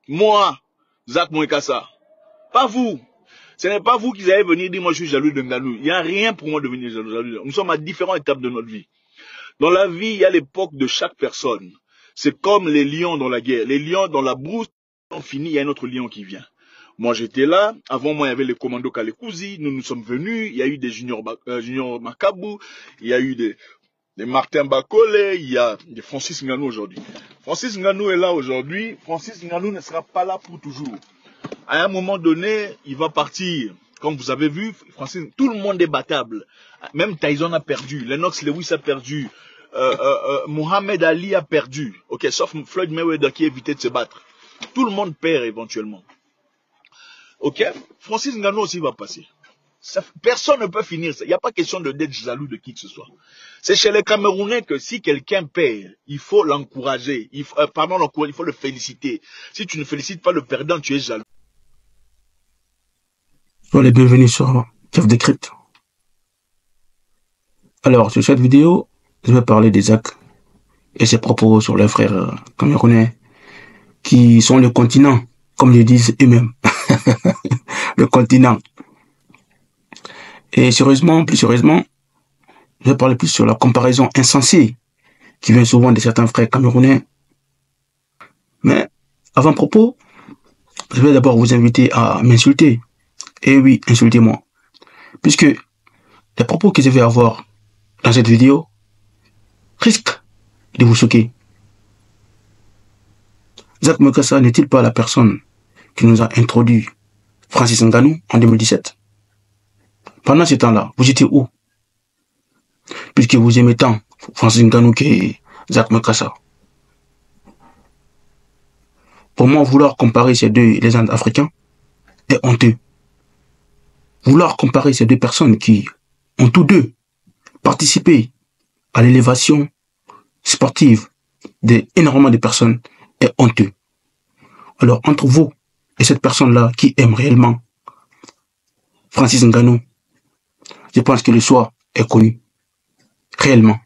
Moi, Zach Moekassa. Pas vous. Ce n'est pas vous qui allez venir dire moi je suis jaloux de Nganou. Il n'y a rien pour moi de devenir jaloux. Nous sommes à différentes étapes de notre vie. Dans la vie, il y a l'époque de chaque personne. C'est comme les lions dans la guerre. Les lions dans la brousse, on finit, il y a un autre lion qui vient. Moi, j'étais là. Avant moi, il y avait les commandos Kalekouzi. Nous sommes venus. Il y a eu des juniors Makabou. Il y a eu des Martin Bakole. Il y a des Francis Nganou aujourd'hui. Francis Nganou est là aujourd'hui. Francis Nganou ne sera pas là pour toujours. À un moment donné, il va partir. Comme vous avez vu, Francis, tout le monde est battable. Même Tyson a perdu. Lennox Lewis a perdu. Mohamed Ali a perdu. Ok, sauf Floyd Mayweather qui a évité de se battre. Tout le monde perd éventuellement. Ok, Francis Ngannou aussi va passer. Personne ne peut finir ça. Il n'y a pas question d'être jaloux de qui que ce soit. C'est chez les Camerounais que si quelqu'un perd, il faut l'encourager. Il faut le féliciter. Si tu ne félicites pas le perdant, tu es jaloux. Soyez les bienvenus sur Chef Décrypte. Alors, sur cette vidéo, je vais parler d'Isaac et ses propos sur les frères camerounais qui sont le continent, comme ils disent eux-mêmes. Le continent. Et sérieusement, plus sérieusement, je vais parler plus sur la comparaison insensée qui vient souvent de certains frères camerounais. Mais, avant propos, je vais d'abord vous inviter à m'insulter. Et oui, insultez-moi. Puisque les propos que je vais avoir dans cette vidéo risquent de vous choquer. Zach Moekassa n'est-il pas la personne qui nous a introduit Francis Ngannou en 2017? Pendant ce temps-là, vous étiez où? Puisque vous aimez tant Francis Ngannou que Zach Moekassa. Pour moi, vouloir comparer ces deux légendes africains est honteux. Vouloir comparer ces deux personnes qui ont tous deux participé à l'élévation sportive d'énormément de personnes est honteux. Alors, entre vous et cette personne-là qui aime réellement Francis Ngannou, je pense que le choix est connu. Réellement.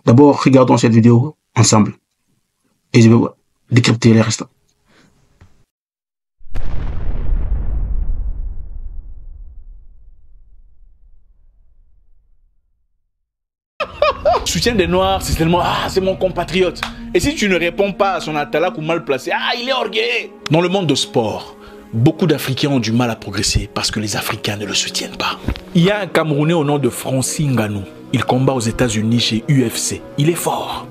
D'abord, regardons cette vidéo ensemble. Et je vais décrypter les restants. Soutien des Noirs, c'est tellement c'est mon compatriote. Et si tu ne réponds pas à son atalak ou mal placé, il est orgueilleux. Dans le monde de sport, beaucoup d'Africains ont du mal à progresser parce que les Africains ne le soutiennent pas. Il y a un Camerounais au nom de Francis Ngannou. Il combat aux États-Unis chez UFC. Il est fort.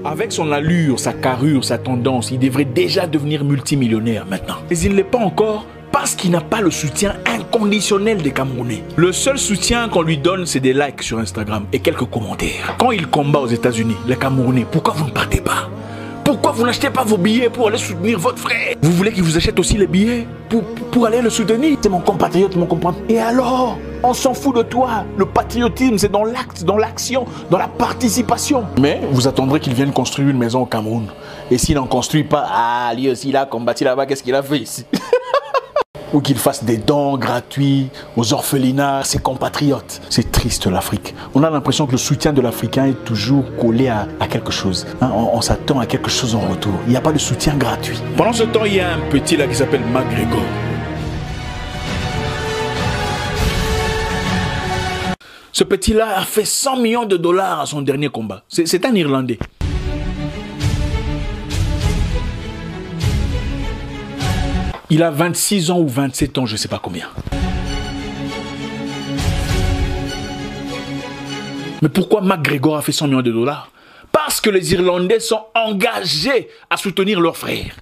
Avec son allure, sa carrure, sa tendance, il devrait déjà devenir multimillionnaire maintenant. Mais il ne l'est pas encore parce qu'il n'a pas le soutien inconditionnel des Camerounais. Le seul soutien qu'on lui donne, c'est des likes sur Instagram et quelques commentaires. Quand il combat aux États-Unis, les Camerounais, pourquoi vous ne partez pas? Pourquoi vous n'achetez pas vos billets pour aller soutenir votre frère? Vous voulez qu'il vous achète aussi les billets pour aller le soutenir? C'est mon compatriote, mon compatriote. Et alors? On s'en fout de toi. Le patriotisme, c'est dans l'acte, dans l'action, dans la participation. Mais vous attendrez qu'il vienne construire une maison au Cameroun. Et s'il n'en construit pas, lui aussi, il a combattu là-bas, qu'est-ce qu'il a fait ici? Ou qu'il fasse des dons gratuits aux orphelinats, ses compatriotes. C'est triste l'Afrique. On a l'impression que le soutien de l'Africain est toujours collé à quelque chose. On s'attend à quelque chose en retour. Il n'y a pas de soutien gratuit. Pendant ce temps, il y a un petit là qui s'appelle McGregor. Ce petit-là a fait 100 millions de dollars à son dernier combat. C'est un Irlandais. Il a 26 ans ou 27 ans, je ne sais pas combien. Mais pourquoi McGregor a fait 100 millions de dollars? Parce que les Irlandais sont engagés à soutenir leurs frères.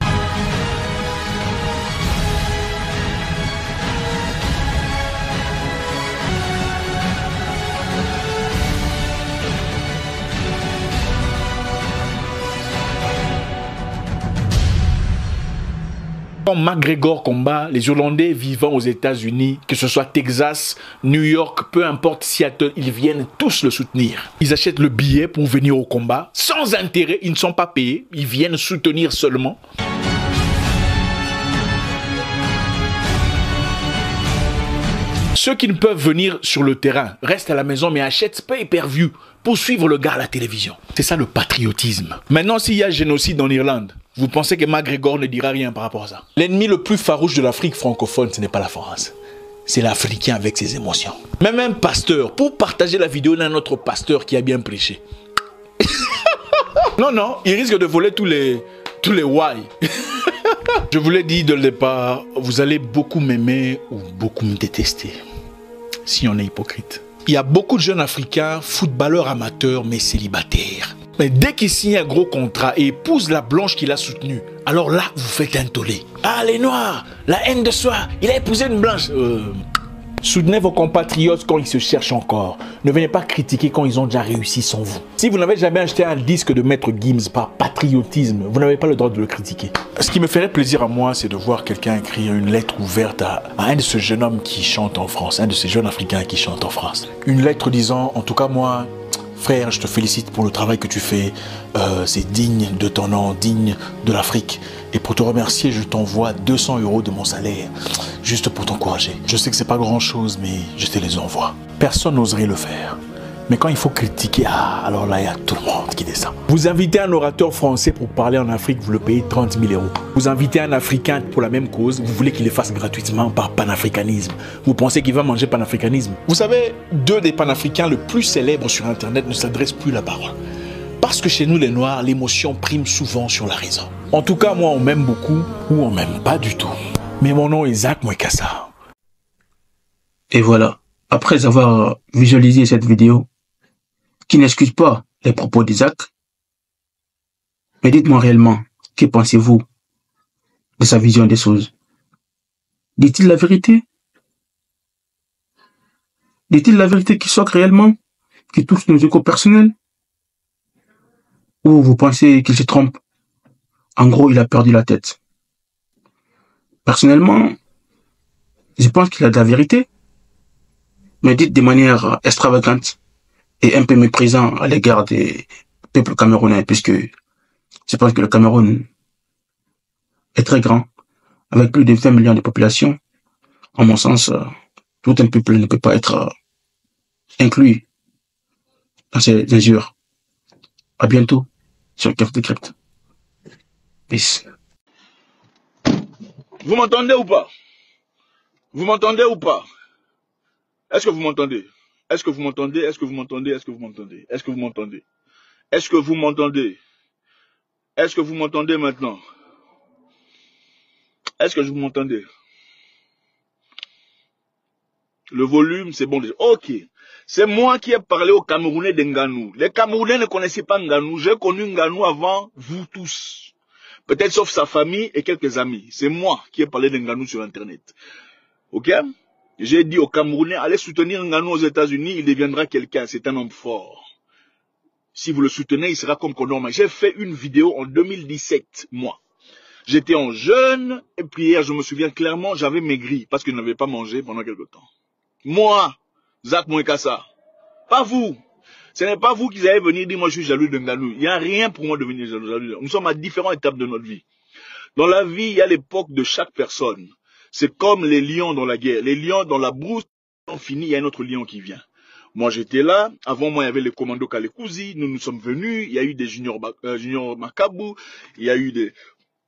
quand McGregor combat, les Hollandais vivant aux États-Unis, que ce soit Texas, New York, peu importe Seattle, ils viennent tous le soutenir. Ils achètent le billet pour venir au combat, sans intérêt, ils ne sont pas payés, ils viennent soutenir seulement. Ceux qui ne peuvent venir sur le terrain restent à la maison mais achètent pay-per-view pour suivre le gars à la télévision. C'est ça le patriotisme. Maintenant, s'il y a génocide en Irlande, vous pensez que McGregor ne dira rien par rapport à ça? L'ennemi le plus farouche de l'Afrique francophone, ce n'est pas la France. C'est l'Africain avec ses émotions. Même un pasteur, pour partager la vidéo d'un autre pasteur qui a bien prêché. Non, il risque de voler tous les why. Je vous l'ai dit dès le départ, vous allez beaucoup m'aimer ou beaucoup me détester, si on est hypocrite. Il y a beaucoup de jeunes Africains, footballeurs amateurs, mais célibataires. Mais dès qu'ils signent un gros contrat et épousent la blanche qu'il a soutenue, alors là, vous faites un tollé. Ah, les noirs, la haine de soi, il a épousé une blanche. Soutenez vos compatriotes quand ils se cherchent encore. Ne venez pas critiquer quand ils ont déjà réussi sans vous. Si vous n'avez jamais acheté un disque de Maître Gims par patriotisme, vous n'avez pas le droit de le critiquer. Ce qui me ferait plaisir à moi, c'est de voir quelqu'un écrire une lettre ouverte à un de ces jeunes hommes qui chantent en France, un de ces jeunes Africains qui chantent en France. Une lettre disant, en tout cas moi, frère, je te félicite pour le travail que tu fais. C'est digne de ton nom, digne de l'Afrique. Et pour te remercier, je t'envoie 200 € de mon salaire, juste pour t'encourager. Je sais que c'est pas grand-chose, mais je te les envoie. Personne n'oserait le faire. Mais quand il faut critiquer, alors là, il y a tout le monde qui descend. Vous invitez un orateur français pour parler en Afrique, vous le payez 30 000 €. Vous invitez un Africain pour la même cause, vous voulez qu'il le fasse gratuitement par panafricanisme. Vous pensez qu'il va manger panafricanisme. Vous savez, 2 des panafricains le plus célèbres sur Internet ne s'adressent plus la parole. Parce que chez nous, les Noirs, l'émotion prime souvent sur la raison. En tout cas, moi, on m'aime beaucoup ou on m'aime pas du tout. Mais mon nom est Zach Mwekassa. Et voilà, après avoir visualisé cette vidéo, qui n'excuse pas les propos d'Isaac, mais dites-moi réellement, que pensez-vous de sa vision des choses? Dit-il la vérité? Dit-il la vérité qui choque réellement, qui touche nos échos personnels? Ou vous pensez qu'il se trompe? En gros, il a perdu la tête. Personnellement, je pense qu'il a de la vérité, mais dites de manière extravagante et un peu méprisant à l'égard des peuples camerounais, puisque je pense que le Cameroun est très grand, avec plus de 20 millions de population. En mon sens, tout un peuple ne peut pas être inclus dans ces injures. À bientôt sur Café Crypte. Peace. Vous m'entendez ou pas? Vous m'entendez ou pas? Est-ce que vous m'entendez? Est-ce que vous m'entendez? Est-ce que vous m'entendez? Est-ce que vous m'entendez? Est-ce que vous m'entendez? Est-ce que vous m'entendez? Est-ce que vous m'entendez maintenant? Est-ce que vous m'entendez? Le volume, c'est bon déjà. Ok. C'est moi qui ai parlé aux Camerounais de Nganou. Les Camerounais ne connaissaient pas Nganou. J'ai connu Nganou avant vous tous. Peut-être sauf sa famille et quelques amis. C'est moi qui ai parlé de Nganou sur Internet. Ok? J'ai dit aux Camerounais, allez soutenir Nganou aux États-Unis, il deviendra quelqu'un. C'est un homme fort. Si vous le soutenez, il sera comme Conor. J'ai fait une vidéo en 2017, moi. J'étais en jeûne, et puis hier, je me souviens clairement, j'avais maigri, parce que je n'avais pas mangé pendant quelque temps. Moi, Zach Mwekassa, pas vous. Ce n'est pas vous qui allez venir dire, moi je suis jaloux de Nganou. Il n'y a rien pour moi de venir jaloux. Nous sommes à différentes étapes de notre vie. Dans la vie, il y a l'époque de chaque personne. C'est comme les lions dans la guerre. Les lions dans la brousse, on finit, il y a un autre lion qui vient. Moi, j'étais là. Avant moi, il y avait les commandos Kalekouzi. Nous sommes venus. Il y a eu des juniors Makabou. Il y a eu des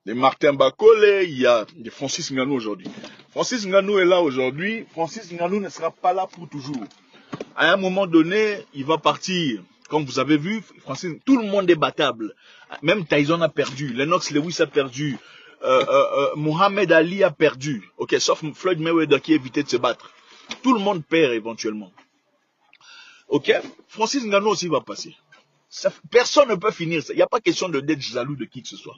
Martin Bakole. Il y a des Francis Nganou aujourd'hui. Francis Nganou est là aujourd'hui. Francis Nganou ne sera pas là pour toujours. À un moment donné, il va partir. Comme vous avez vu, Francis, tout le monde est battable. Même Tyson a perdu. Lennox Lewis a perdu. Mohamed Ali a perdu. Ok, sauf Floyd Mayweather qui a évité de se battre. Tout le monde perd éventuellement. Ok, Francis Nganou aussi va passer. Personne ne peut finir ça. Il n'y a pas question d'être jaloux de qui que ce soit.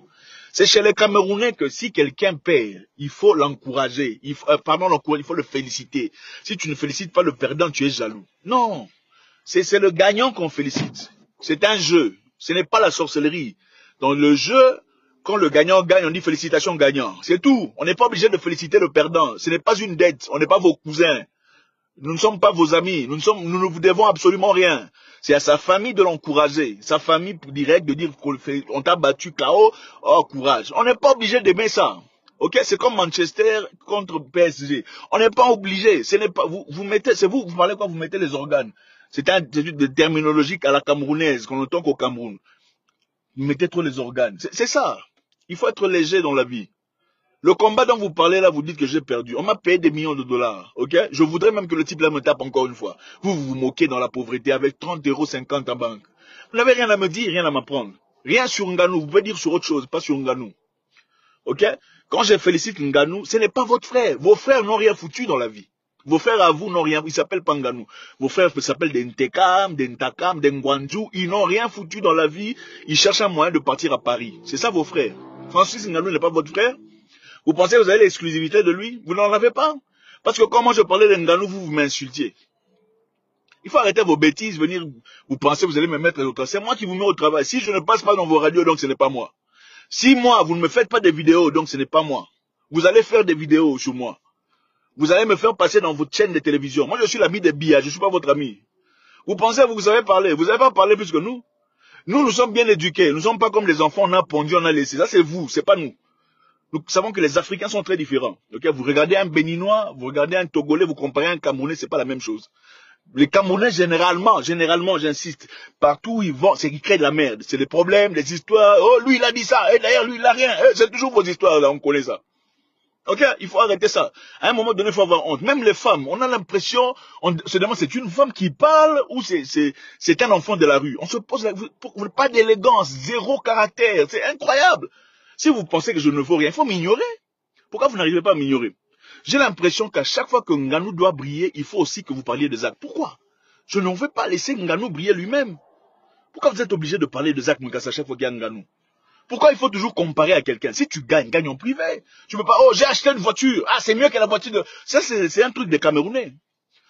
C'est chez les Camerounais que si quelqu'un perd, il faut l'encourager. Il faut le féliciter. Si tu ne félicites pas le perdant, tu es jaloux. Non, c'est le gagnant qu'on félicite. C'est un jeu. Ce n'est pas la sorcellerie. Dans le jeu, Quand le gagnant gagne, on dit félicitations gagnant. C'est tout. On n'est pas obligé de féliciter le perdant. Ce n'est pas une dette. On n'est pas vos cousins. Nous ne sommes pas vos amis. Nous ne vous devons absolument rien. C'est à sa famille de l'encourager. Sa famille directe de dire qu'on t'a battu KO. Oh, courage. On n'est pas obligé d'aimer ça. Ok, c'est comme Manchester contre PSG. On n'est pas obligé. Ce n'est pas vous mettez, c'est vous parlez quand vous mettez les organes. C'est une terminologie à la camerounaise qu'on entend qu'au Cameroun. Vous mettez trop les organes. C'est ça. Il faut être léger dans la vie. Le combat dont vous parlez là, vous dites que j'ai perdu. On m'a payé des millions de dollars, ok? Je voudrais même que le type là me tape encore une fois. Vous vous moquez dans la pauvreté avec 30,50 € en banque. Vous n'avez rien à me dire, rien à m'apprendre. Rien sur Ngannou. Vous pouvez dire sur autre chose, pas sur Ngannou. Ok? Quand je félicite Ngannou, ce n'est pas votre frère. Vos frères n'ont rien foutu dans la vie. Vos frères à vous n'ont rien. Ils s'appellent pas Ngannou. Vos frères s'appellent des Ntekam, des Ntakam, des Ngwanju. Ils n'ont rien foutu dans la vie. Ils cherchent un moyen de partir à Paris. C'est ça vos frères. Francis Ngannou n'est pas votre frère? Vous pensez que vous avez l'exclusivité de lui? Vous n'en avez pas. Parce que quand moi je parlais de Ngannou, vous m'insultiez. Il faut arrêter vos bêtises, venir, vous pensez que vous allez me mettre au travail. C'est moi qui vous mets au travail. Si je ne passe pas dans vos radios, donc ce n'est pas moi. Si moi, vous ne me faites pas des vidéos, donc ce n'est pas moi. Vous allez faire des vidéos sur moi. Vous allez me faire passer dans votre chaîne de télévision. Moi, je suis l'ami des billards, je ne suis pas votre ami. Vous pensez que vous savez parler. Vous n'avez pas parlé plus que nous. Nous sommes bien éduqués. Nous ne sommes pas comme les enfants, on a pondu, on a laissé. Ça, c'est vous, c'est pas nous. Nous savons que les Africains sont très différents. Okay? Vous regardez un Béninois, vous regardez un Togolais, vous comparez un Camerounais, c'est pas la même chose. Les Camerounais, généralement, j'insiste, partout où ils vont, c'est qu'ils créent de la merde. C'est des problèmes, des histoires. Oh, lui, il a dit ça. Et d'ailleurs, lui, il a rien. C'est toujours vos histoires, là, on connaît ça. Ok? Il faut arrêter ça. À un moment donné, il faut avoir honte. Même les femmes, on a l'impression, on se demande, c'est une femme qui parle ou c'est un enfant de la rue. On se pose, pas d'élégance, zéro caractère. C'est incroyable. Si vous pensez que je ne vaux rien, il faut m'ignorer. Pourquoi vous n'arrivez pas à m'ignorer? J'ai l'impression qu'à chaque fois que Ngannou doit briller, il faut aussi que vous parliez de Zach. Pourquoi? Je ne veux pas laisser Ngannou briller lui-même. Pourquoi vous êtes obligé de parler de Zach Moukassa à chaque fois qu'il y a Ngannou? Pourquoi il faut toujours comparer à quelqu'un? Si tu gagnes, gagne en privé. Tu ne peux pas, oh, j'ai acheté une voiture. Ah, c'est mieux que la voiture de... Ça, c'est un truc des Camerounais.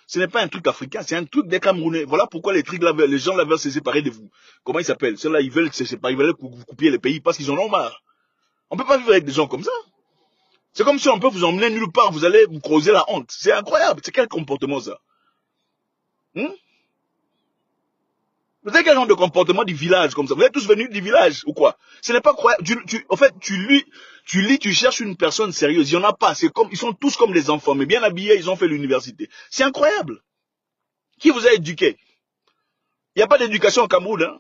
Ce n'est pas un truc africain, c'est un truc des Camerounais. Voilà pourquoi les gens là veulent se séparer de vous. Comment ils s'appellent? Ceux-là, ils veulent se séparer, ils veulent que vous coupiez les pays parce qu'ils en ont marre. On ne peut pas vivre avec des gens comme ça. C'est comme si on peut vous emmener nulle part, vous allez vous causer la honte. C'est incroyable. C'est quel comportement ça? Vous avez quel genre de comportement du village comme ça? Vous êtes tous venus du village ou quoi? Ce n'est pas croyable. En fait, tu cherches une personne sérieuse. Il n'y en a pas. Ils sont tous comme des enfants, mais bien habillés, ils ont fait l'université. C'est incroyable. Qui vous a éduqué? Il n'y a pas d'éducation au Cameroun, hein?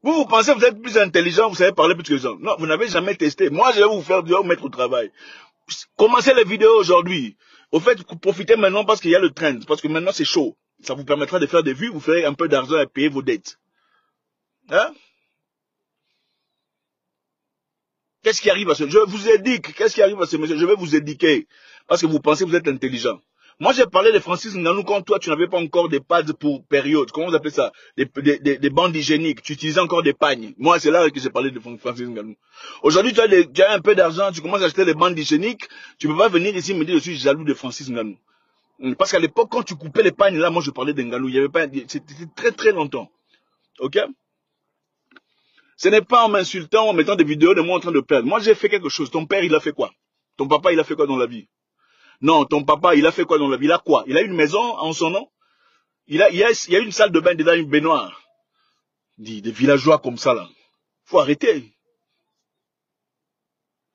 Vous pensez que vous êtes plus intelligent, vous savez parler plus que les gens. Non, vous n'avez jamais testé. Moi, je vais vous mettre au travail. Commencez les vidéos aujourd'hui. Au fait, profitez maintenant parce qu'il y a le trend. Parce que maintenant, c'est chaud. Ça vous permettra de faire des vues, vous ferez un peu d'argent et payer vos dettes. Hein? Qu'est-ce qui arrive à ce... Je vous éduque. Qu'est-ce qui arrive à ce monsieur? Je vais vous éduquer. Parce que vous pensez que vous êtes intelligent. Moi, j'ai parlé de Francis Ngannou quand toi, tu n'avais pas encore des pads pour période. Comment vous appelez ça? Des bandes hygiéniques. Tu utilisais encore des pagnes. Moi, c'est là que j'ai parlé de Francis Ngannou. Aujourd'hui, tu as un peu d'argent, tu commences à acheter des bandes hygiéniques. Tu ne peux pas venir ici me dire que je suis jaloux de Francis Ngannou. Parce qu'à l'époque, quand tu coupais les pagnes, là, moi, je parlais de Ngannou. Il y avait pas, c'était très, très longtemps. Ok? Ce n'est pas en m'insultant, en mettant des vidéos de moi en train de perdre. Moi, j'ai fait quelque chose. Ton père, il a fait quoi? Ton papa, il a fait quoi dans la vie? Non, ton papa, il a fait quoi dans la vie? Il a quoi? Il a une maison en son nom? Il y a une salle de bain dedans, une baignoire. Des villageois comme ça, là. Faut arrêter.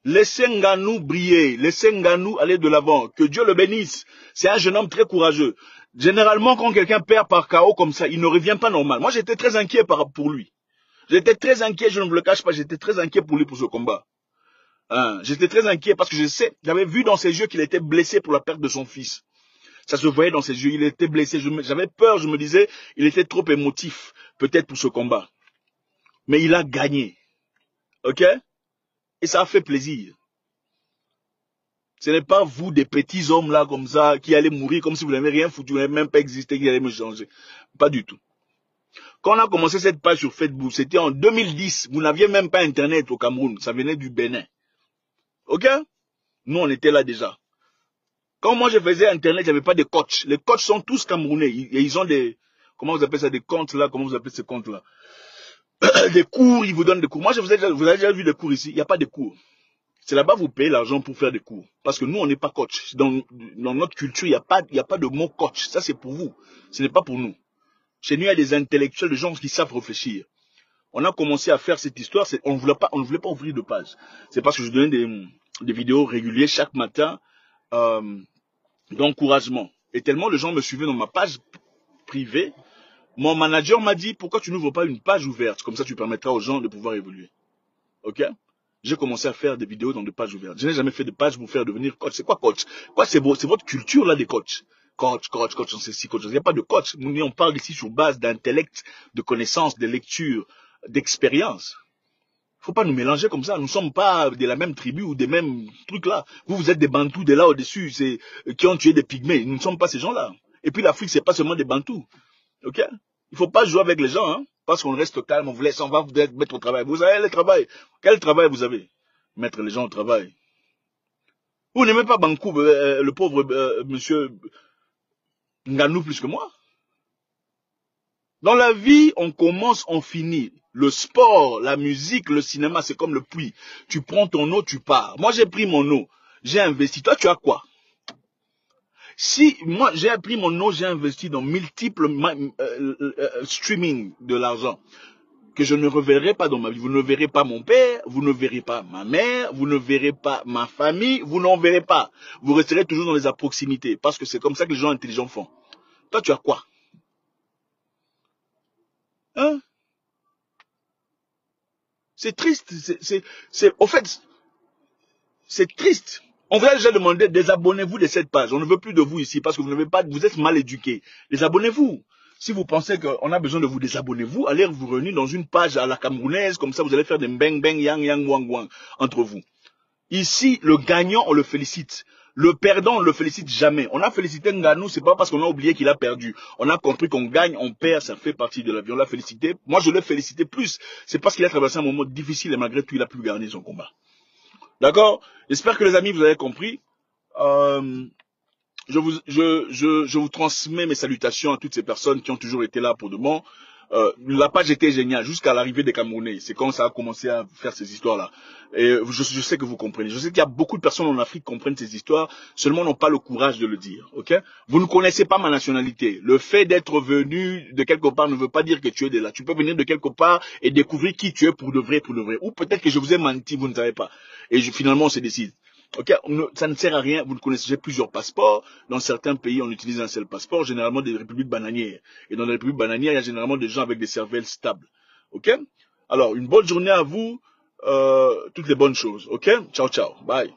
Laissez Ngannou briller. Laissez Ngannou aller de l'avant. Que Dieu le bénisse. C'est un jeune homme très courageux. Généralement, quand quelqu'un perd par KO comme ça, il ne revient pas normal. Moi, j'étais très inquiet pour lui. J'étais très inquiet, je ne vous le cache pas, j'étais très inquiet pour lui pour ce combat. J'étais très inquiet parce que j'avais vu dans ses yeux qu'il était blessé pour la perte de son fils. Ça se voyait dans ses yeux, il était blessé. J'avais peur, je me disais, il était trop émotif, peut-être pour ce combat. Mais il a gagné. Ok? Et ça a fait plaisir. Ce n'est pas vous, des petits hommes là comme ça, qui allez mourir comme si vous n'avez rien foutu, vous n'avez même pas existé, qui allez me changer. Pas du tout. Quand on a commencé cette page sur Facebook, c'était en 2010. Vous n'aviez même pas Internet au Cameroun. Ça venait du Bénin. Ok? Nous, on était là déjà. Quand moi, je faisais Internet, il n'y avait pas de coachs. Les coachs sont tous camerounais. Et ils ont des... Comment vous appelez ça? Des comptes là? Comment vous appelez ces comptes là? Des cours, ils vous donnent des cours. Moi, vous avez déjà vu des cours ici. Il n'y a pas de cours. C'est là-bas vous payez l'argent pour faire des cours. Parce que nous, on n'est pas coach. Dans notre culture, il n'y a pas de mot coach. Ça, c'est pour vous. Ce n'est pas pour nous. Chez nous, il y a des intellectuels, des gens qui savent réfléchir. On a commencé à faire cette histoire. On ne voulait pas ouvrir de page. C'est parce que je donnais des vidéos régulières chaque matin d'encouragement. Et tellement de gens me suivaient dans ma page privée. Mon manager m'a dit, pourquoi tu n'ouvres pas une page ouverte? Comme ça, tu permettras aux gens de pouvoir évoluer. Ok? J'ai commencé à faire des vidéos dans des pages ouvertes. Je n'ai jamais fait de page pour faire devenir coach. C'est quoi coach? Quoi, c'est votre culture là des coachs. Coach, on sait si coach. Il n'y a pas de coach. Nous, on parle ici sur base d'intellect, de connaissances, de lecture, d'expérience. Faut pas nous mélanger comme ça. Nous ne sommes pas de la même tribu ou des mêmes trucs là. Vous êtes des Bantous de là au-dessus, qui ont tué des pygmées. Nous ne sommes pas ces gens-là. Et puis l'Afrique, c'est pas seulement des Bantous. Ok? Il faut pas jouer avec les gens, hein. Parce qu'on reste calme, on va vous mettre au travail. Vous avez le travail. Quel travail vous avez? Mettre les gens au travail. Vous n'aimez pas Bankou, le pauvre monsieur Nganou plus que moi. Dans la vie, on commence, on finit. Le sport, la musique, le cinéma, c'est comme le puits. Tu prends ton eau, tu pars. Moi, j'ai pris mon eau. J'ai investi. Toi, tu as quoi? Si moi, j'ai pris mon eau, j'ai investi dans multiples streaming de l'argent que je ne reverrai pas dans ma vie. Vous ne verrez pas mon père, vous ne verrez pas ma mère, vous ne verrez pas ma famille, vous n'en verrez pas. Vous resterez toujours dans les proximités parce que c'est comme ça que les gens intelligents font. Toi, tu as quoi? Hein? C'est triste. Au fait, c'est triste. On vous a déjà demandé, désabonnez-vous de cette page. On ne veut plus de vous ici parce que vous êtes mal éduqués. Désabonnez-vous. Si vous pensez qu'on a besoin de vous, désabonnez-vous, allez vous réunir dans une page à la camerounaise, comme ça vous allez faire des bang bang yang yang wang wang entre vous. Ici, le gagnant, on le félicite. Le perdant, on ne le félicite jamais. On a félicité Nganou, c'est pas parce qu'on a oublié qu'il a perdu. On a compris qu'on gagne, on perd, ça fait partie de la vie. On l'a félicité. Moi, je l'ai félicité plus. C'est parce qu'il a traversé un moment difficile et malgré tout, il a pu gagner son combat. D'accord? J'espère que les amis, vous avez compris. Je vous transmets mes salutations à toutes ces personnes qui ont toujours été là pour de bon. La page était géniale jusqu'à l'arrivée des Camerounais. C'est quand ça a commencé à faire ces histoires-là. Et je sais que vous comprenez. Je sais qu'il y a beaucoup de personnes en Afrique qui comprennent ces histoires, seulement n'ont pas le courage de le dire. Ok? Vous ne connaissez pas ma nationalité. Le fait d'être venu de quelque part ne veut pas dire que tu es de là. Tu peux venir de quelque part et découvrir qui tu es pour de vrai, Ou peut-être que je vous ai menti, vous ne savez pas. Et finalement, on se décide. Ok, ça ne sert à rien. Vous ne connaissez, j'ai plusieurs passeports. Dans certains pays, on utilise un seul passeport, généralement des républiques bananières. Et dans les républiques bananières, il y a généralement des gens avec des cervelles stables. Ok? Alors, une bonne journée à vous. Toutes les bonnes choses. Ok? Ciao, ciao. Bye.